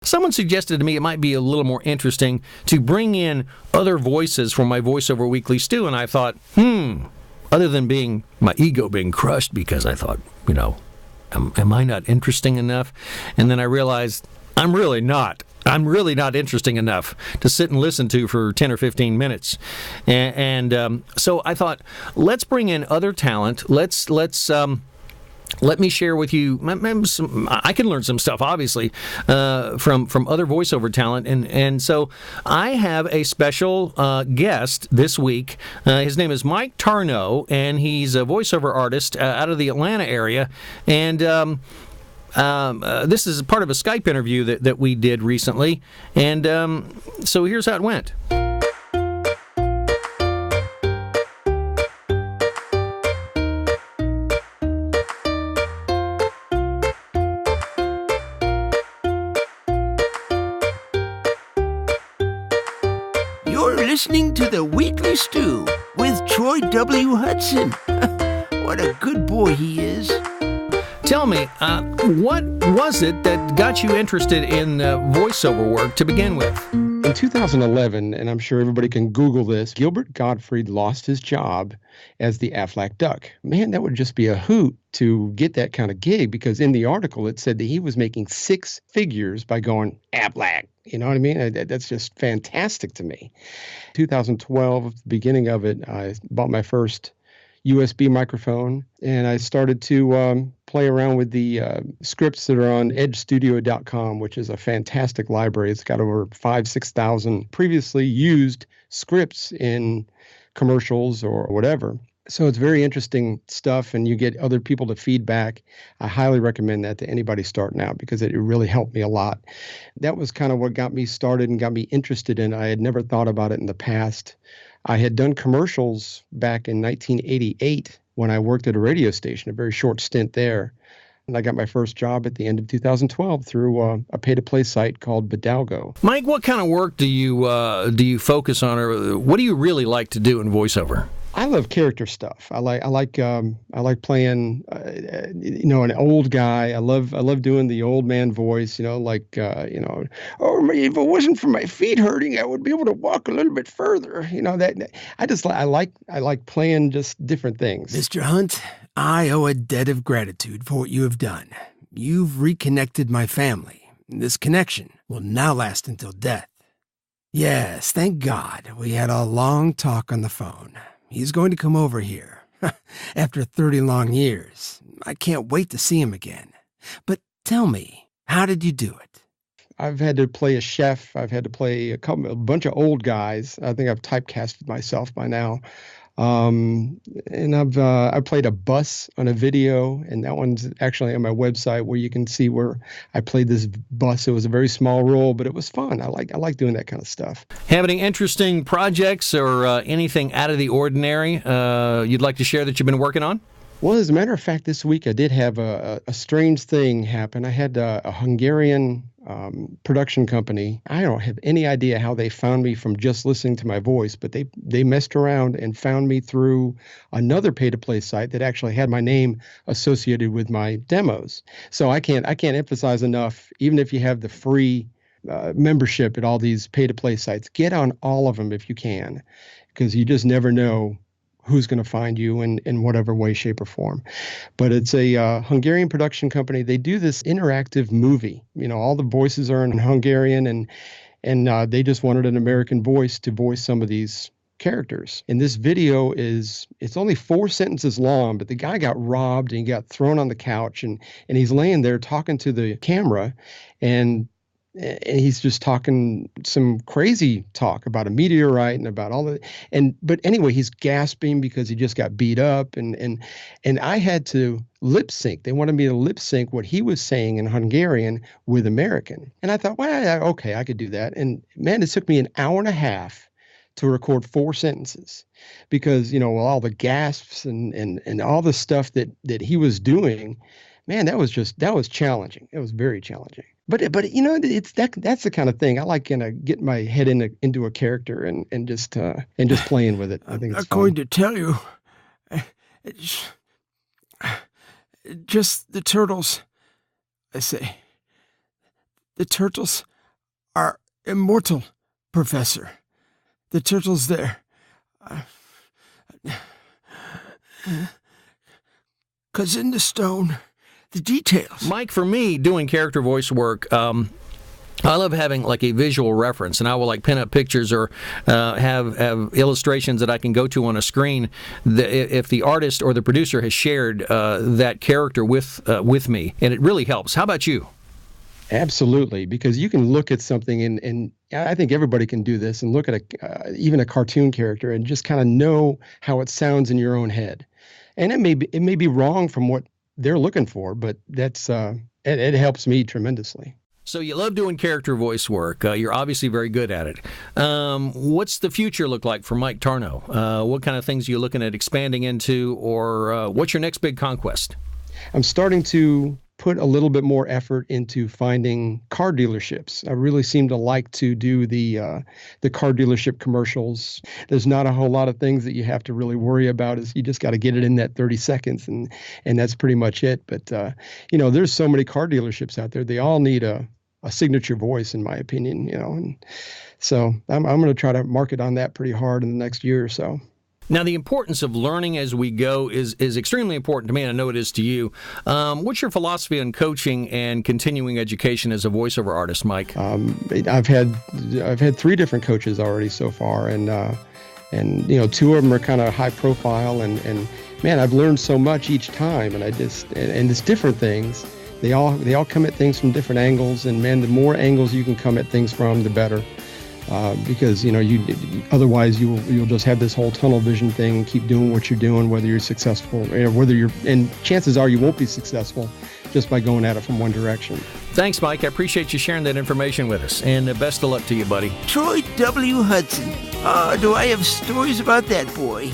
someone suggested to me it might be a little more interesting to bring in other voices from my Voiceover Weekly Stew, and I thought, other than being my ego being crushed because I thought, am I not interesting enough? And then I realized I'm really not. I'm really not interesting enough to sit and listen to for 10 or 15 minutes. And so I thought, let's bring in other talent. Let me share with you. I can learn some stuff, obviously, from other voiceover talent, and so I have a special guest this week. His name is Mike Tarnow, and he's a voiceover artist out of the Atlanta area, and this is part of a Skype interview that we did recently, and so here's how it went. You're listening to the Weekly Stew with Troy W. Hudson. What a good boy he is. Tell me, what was it that got you interested in voiceover work to begin with? In 2011, and I'm sure everybody can Google this, Gilbert Gottfried lost his job as the Aflac Duck. Man, that would just be a hoot to get that kind of gig, because in the article it said that he was making six figures by going Aflac. You know what I mean? That's just fantastic to me. 2012, the beginning of it, I bought my first USB microphone, and I started to play around with the scripts that are on edgestudio.com, which is a fantastic library. It's got over 6,000 previously used scripts in commercials or whatever. So it's very interesting stuff, and you get other people to feedback. I highly recommend that to anybody starting out, because it really helped me a lot. That was kind of what got me started and got me interested in it. I had never thought about it in the past. I had done commercials back in 1988 when I worked at a radio station, a very short stint there. And I got my first job at the end of 2012 through a pay-to-play site called Bidalgo. Mike, what kind of work do you focus on, or what do you really like to do in voiceover? I love character stuff. I like playing, an old guy. I love doing the old man voice. Oh, if it wasn't for my feet hurting, I would be able to walk a little bit further. I like playing just different things. Mr. Hunt, I owe a debt of gratitude for what you have done. You've reconnected my family. This connection will now last until death. Yes, thank God we had a long talk on the phone. He's going to come over here. After 30 long years. I can't wait to see him again. But tell me, how did you do it? I've had to play a chef. I've had to play a bunch of old guys. I think I've typecasted myself by now. And I played a bus on a video, and that one's actually on my website, where you can see where I played this bus. It was a very small role, but it was fun. I like doing that kind of stuff. Have any interesting projects or anything out of the ordinary you'd like to share that you've been working on? Well, as a matter of fact, this week I did have a strange thing happen. I had a Hungarian production company. I don't have any idea how they found me from just listening to my voice, but they messed around and found me through another pay-to-play site that actually had my name associated with my demos. So I can't emphasize enough, even if you have the free membership at all these pay-to-play sites, get on all of them if you can, because you just never know who's going to find you in whatever way, shape, or form. But it's a Hungarian production company. They do this interactive movie. All the voices are in Hungarian, and they just wanted an American voice to voice some of these characters. And this video it's only 4 sentences long, but the guy got robbed and he got thrown on the couch, and he's laying there talking to the camera, and he's just talking some crazy talk about a meteorite and about all that. But anyway, he's gasping because he just got beat up, and I had to lip sync. They wanted me to lip sync what he was saying in Hungarian with American. And I thought, well, okay, I could do that. And man, it took me an hour and a half to record 4 sentences, because, all the gasps and all the stuff that he was doing, man, that was challenging. It was very challenging. But it's that's the kind of thing I like. Get my head into a character and just playing with it. I think it's not going to tell you. Just the turtles. I say, the turtles are immortal, Professor. The turtles there. 'Cause in the stone, the details. Mike, for me, doing character voice work, I love having like a visual reference, and I will like pin up pictures or have illustrations that I can go to on a screen if the artist or the producer has shared that character with me, and it really helps. How about you? Absolutely, because you can look at something and I think everybody can do this and look at even a cartoon character and just kind of know how it sounds in your own head. And it may be wrong from what they're looking for, but that's it helps me tremendously. So you love doing character voice work. You're obviously very good at it. What's the future look like for Mike Tarnow? What kind of things are you looking at expanding into, or what's your next big conquest? I'm starting to put a little bit more effort into finding car dealerships. I really seem to like to do the car dealership commercials. There's not a whole lot of things that you have to really worry about. You just got to get it in that 30 seconds, and that's pretty much it. But there's so many car dealerships out there. They all need a signature voice, in my opinion. And so I'm going to try to market on that pretty hard in the next year or so. Now, the importance of learning as we go is extremely important to me, and I know it is to you. What's your philosophy on coaching and continuing education as a voiceover artist, Mike? I've had 3 different coaches already so far, and 2 of them are kind of high profile, and man, I've learned so much each time, and it's different things. They all come at things from different angles, and man, the more angles you can come at things from, the better. Because otherwise you'll just have this whole tunnel vision thing, keep doing what you're doing, whether you're successful, and chances are you won't be successful just by going at it from one direction. Thanks, Mike. I appreciate you sharing that information with us, and best of luck to you, buddy. Troy W. Hudson. Do I have stories about that boy?